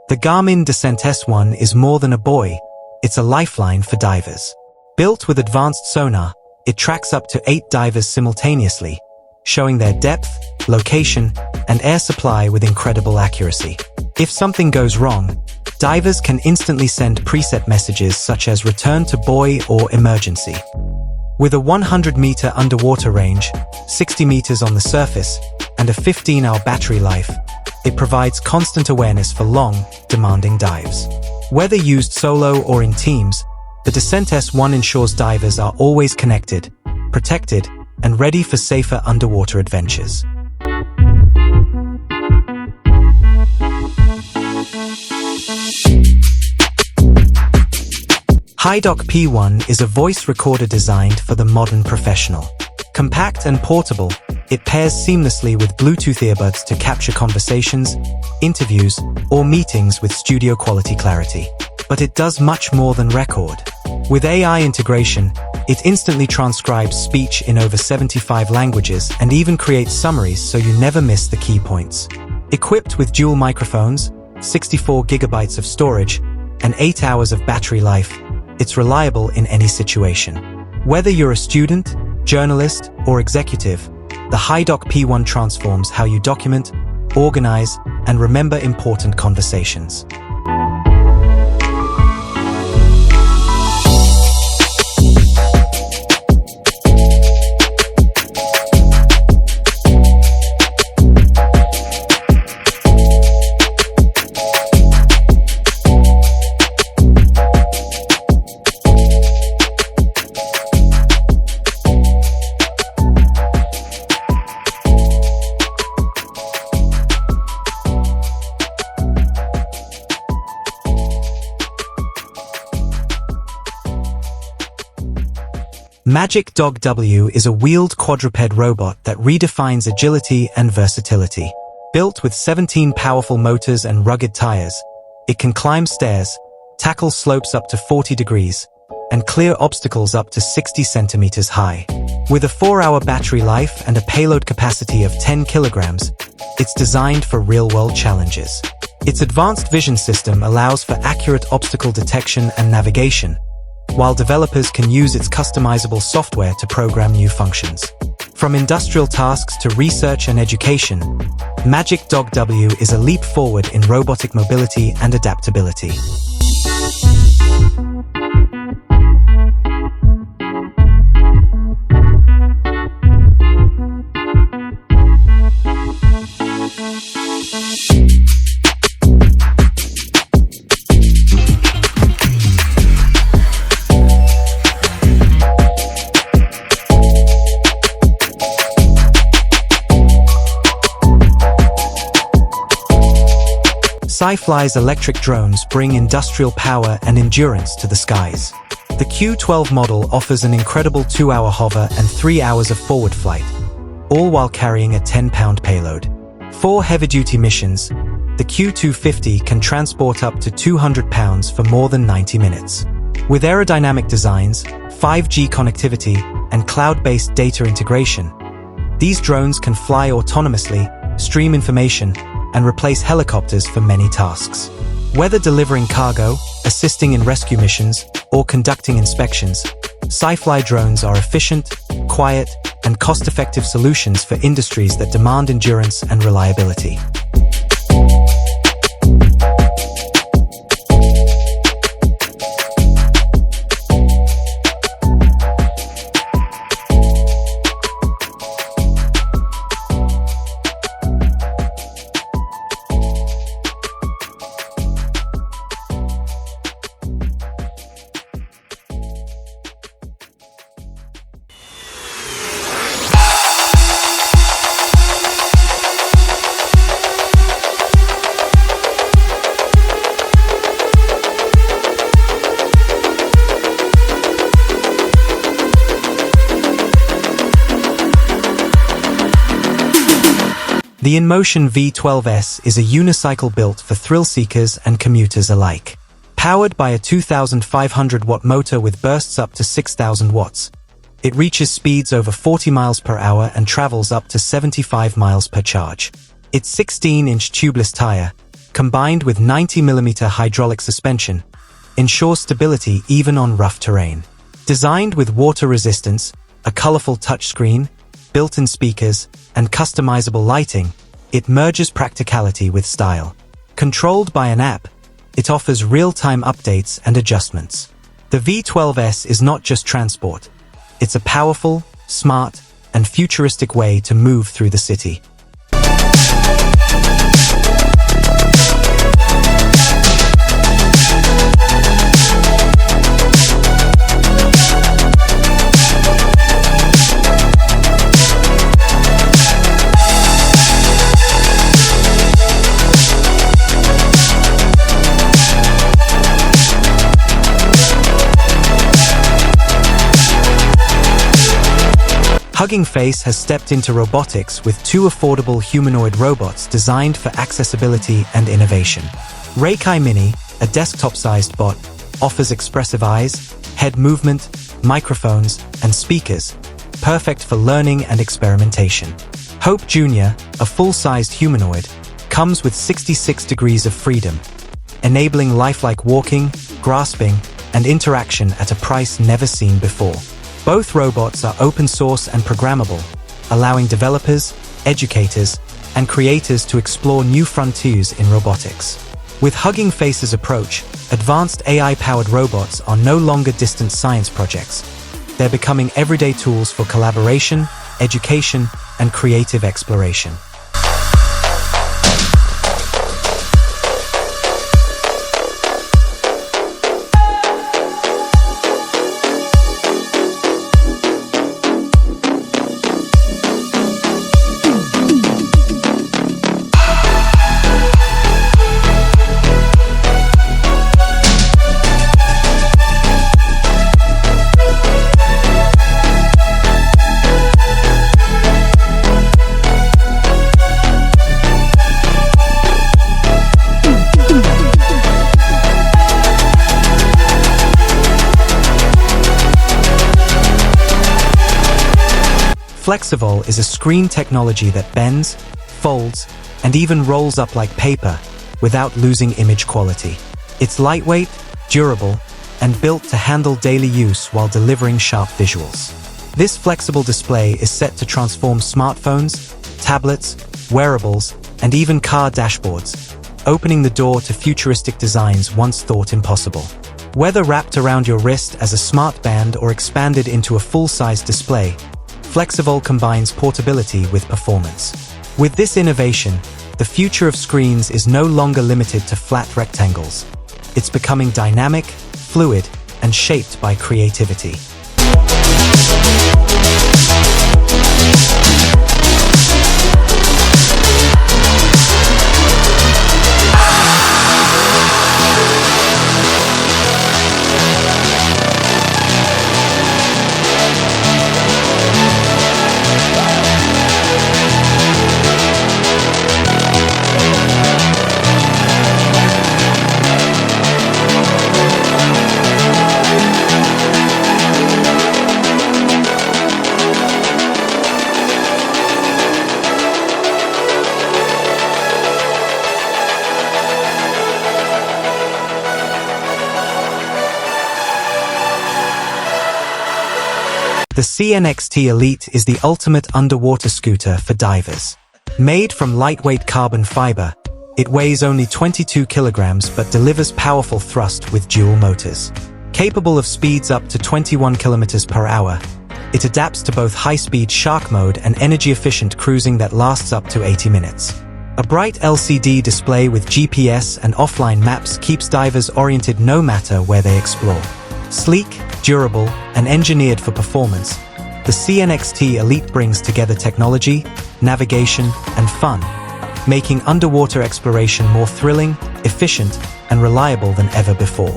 The Garmin Descent S1 is more than a buoy, it's a lifeline for divers. Built with advanced sonar, it tracks up to 8 divers simultaneously, showing their depth, location, and air supply with incredible accuracy. If something goes wrong, divers can instantly send preset messages such as return to buoy or emergency. With a 100-meter underwater range, 60 meters on the surface, and a 15-hour battery life, it provides constant awareness for long, demanding dives. Whether used solo or in teams, the Descent S1 ensures divers are always connected, protected, and ready for safer underwater adventures. HiDoc P1 is a voice recorder designed for the modern professional. Compact and portable, it pairs seamlessly with Bluetooth earbuds to capture conversations, interviews, or meetings with studio-quality clarity. But it does much more than record. With AI integration, it instantly transcribes speech in over 75 languages and even creates summaries so you never miss the key points. Equipped with dual microphones, 64 gigabytes of storage, and 8 hours of battery life, it's reliable in any situation. Whether you're a student, journalist, or executive, the HiDoc P1 transforms how you document, organize, and remember important conversations. Magic Dog W is a wheeled quadruped robot that redefines agility and versatility. Built with 17 powerful motors and rugged tires, it can climb stairs, tackle slopes up to 40 degrees, and clear obstacles up to 60 centimeters high. With a 4-hour battery life and a payload capacity of 10 kilograms, it's designed for real-world challenges. Its advanced vision system allows for accurate obstacle detection and navigation, while developers can use its customizable software to program new functions. From industrial tasks to research and education, Magic Dog W is a leap forward in robotic mobility and adaptability. Sci-Fly's electric drones bring industrial power and endurance to the skies. The Q12 model offers an incredible 2-hour hover and 3 hours of forward flight, all while carrying a 10-pound payload. For heavy-duty missions, the Q250 can transport up to 200 pounds for more than 90 minutes. With aerodynamic designs, 5G connectivity, and cloud-based data integration, these drones can fly autonomously, stream information, and replace helicopters for many tasks. Whether delivering cargo, assisting in rescue missions, or conducting inspections, Sci-Fly drones are efficient, quiet, and cost-effective solutions for industries that demand endurance and reliability. The InMotion V12S is a unicycle built for thrill-seekers and commuters alike. Powered by a 2,500-watt motor with bursts up to 6,000 watts, it reaches speeds over 40 miles per hour and travels up to 75 miles per charge. Its 16-inch tubeless tire, combined with 90mm hydraulic suspension, ensures stability even on rough terrain. Designed with water resistance, a colorful touchscreen, built-in speakers, and customizable lighting, it merges practicality with style. Controlled by an app, it offers real-time updates and adjustments. The V12S is not just transport. It's a powerful, smart, and futuristic way to move through the city. Hugging Face has stepped into robotics with two affordable humanoid robots designed for accessibility and innovation. Reikai Mini, a desktop-sized bot, offers expressive eyes, head movement, microphones, and speakers, perfect for learning and experimentation. Hope Jr., a full-sized humanoid, comes with 66 degrees of freedom, enabling lifelike walking, grasping, and interaction at a price never seen before. Both robots are open source and programmable, allowing developers, educators, and creators to explore new frontiers in robotics. With Hugging Face's approach, advanced AI-powered robots are no longer distant science projects. They're becoming everyday tools for collaboration, education, and creative exploration. Flexivol is a screen technology that bends, folds, and even rolls up like paper without losing image quality. It's lightweight, durable, and built to handle daily use while delivering sharp visuals. This flexible display is set to transform smartphones, tablets, wearables, and even car dashboards, opening the door to futuristic designs once thought impossible. Whether wrapped around your wrist as a smart band or expanded into a full-size display, Flexivol combines portability with performance. With this innovation, the future of screens is no longer limited to flat rectangles. It's becoming dynamic, fluid, and shaped by creativity. The CNXT Elite is the ultimate underwater scooter for divers. Made from lightweight carbon fiber, it weighs only 22 kilograms but delivers powerful thrust with dual motors. Capable of speeds up to 21 kilometers per hour, it adapts to both high-speed shark mode and energy-efficient cruising that lasts up to 80 minutes. A bright LCD display with GPS and offline maps keeps divers oriented no matter where they explore. Sleek, durable, and engineered for performance, the CNXT Elite brings together technology, navigation, and fun, making underwater exploration more thrilling, efficient, and reliable than ever before.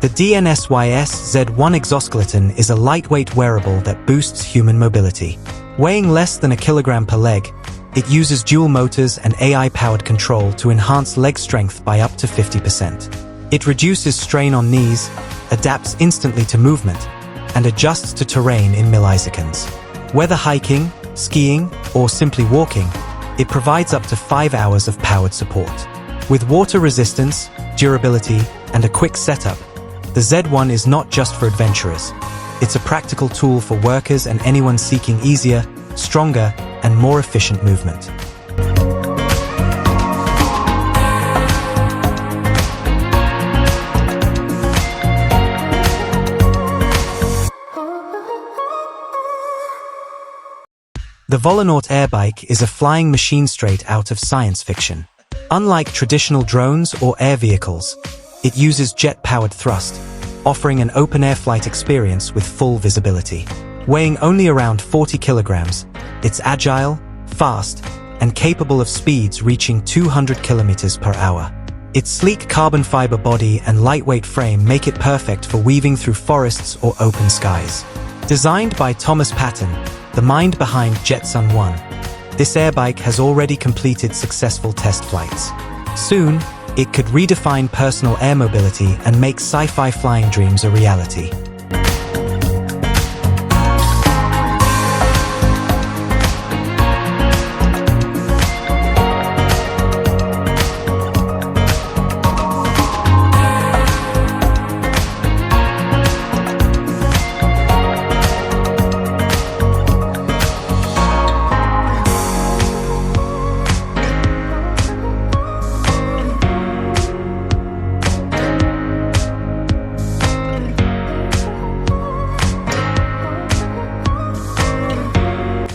The DNSYS Z1 exoskeleton is a lightweight wearable that boosts human mobility. Weighing less than a kilogram per leg, it uses dual motors and AI-powered control to enhance leg strength by up to 50%. It reduces strain on knees, adapts instantly to movement, and adjusts to terrain in milliseconds. Whether hiking, skiing, or simply walking, it provides up to 5 hours of powered support. With water resistance, durability, and a quick setup, the Z1 is not just for adventurers. It's a practical tool for workers and anyone seeking easier, stronger, and more efficient movement. The Volonaut airbike is a flying machine straight out of science fiction. Unlike traditional drones or air vehicles, it uses jet-powered thrust, offering an open-air flight experience with full visibility. Weighing only around 40 kilograms, it's agile, fast, and capable of speeds reaching 200 kilometers per hour. Its sleek carbon fiber body and lightweight frame make it perfect for weaving through forests or open skies. Designed by Thomas Patton, the mind behind Jetson 1, this airbike has already completed successful test flights. Soon, it could redefine personal air mobility and make sci-fi flying dreams a reality.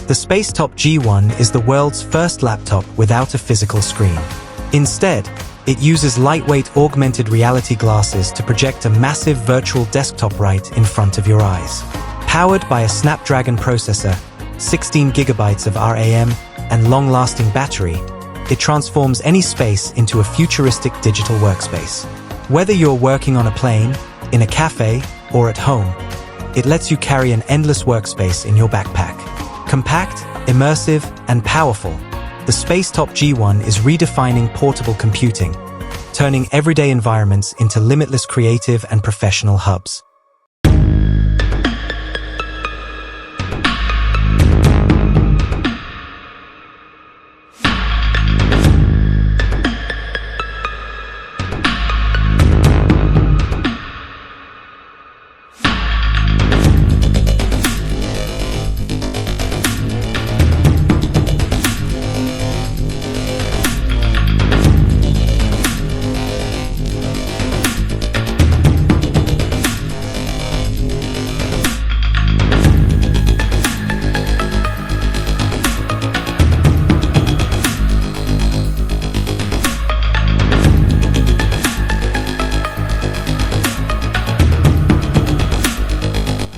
The Spacetop G1 is the world's first laptop without a physical screen. Instead, it uses lightweight augmented reality glasses to project a massive virtual desktop right in front of your eyes. Powered by a Snapdragon processor, 16 gigabytes of RAM, and long-lasting battery, it transforms any space into a futuristic digital workspace. Whether you're working on a plane, in a cafe, or at home, it lets you carry an endless workspace in your backpack. Compact, immersive, and powerful, the Spacetop G1 is redefining portable computing, turning everyday environments into limitless creative and professional hubs.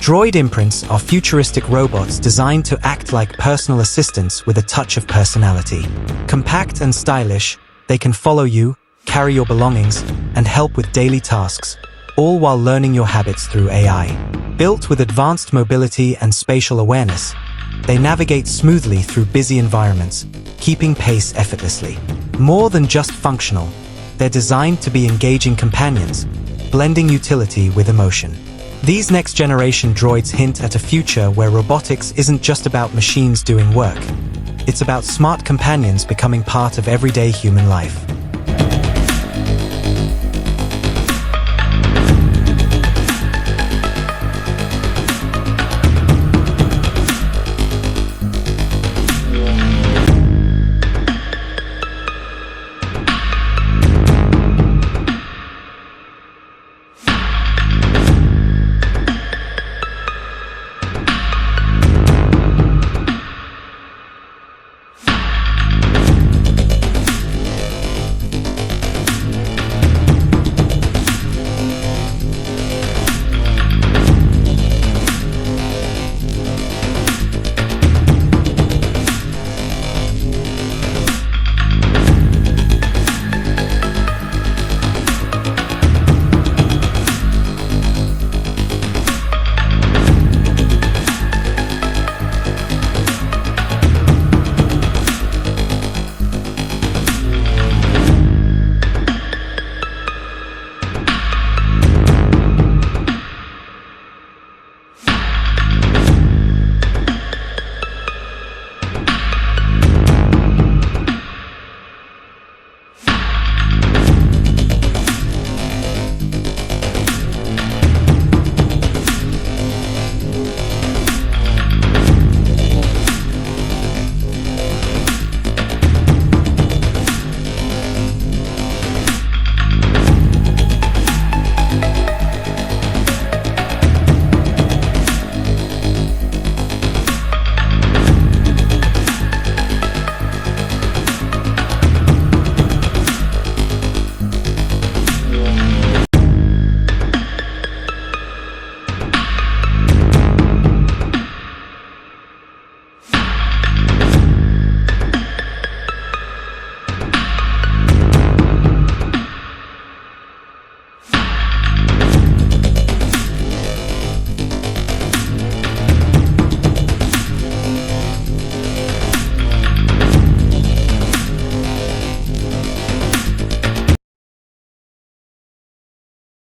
Droid imprints are futuristic robots designed to act like personal assistants with a touch of personality. Compact and stylish, they can follow you, carry your belongings, and help with daily tasks, all while learning your habits through AI. Built with advanced mobility and spatial awareness, they navigate smoothly through busy environments, keeping pace effortlessly. More than just functional, they're designed to be engaging companions, blending utility with emotion. These next-generation droids hint at a future where robotics isn't just about machines doing work. It's about smart companions becoming part of everyday human life.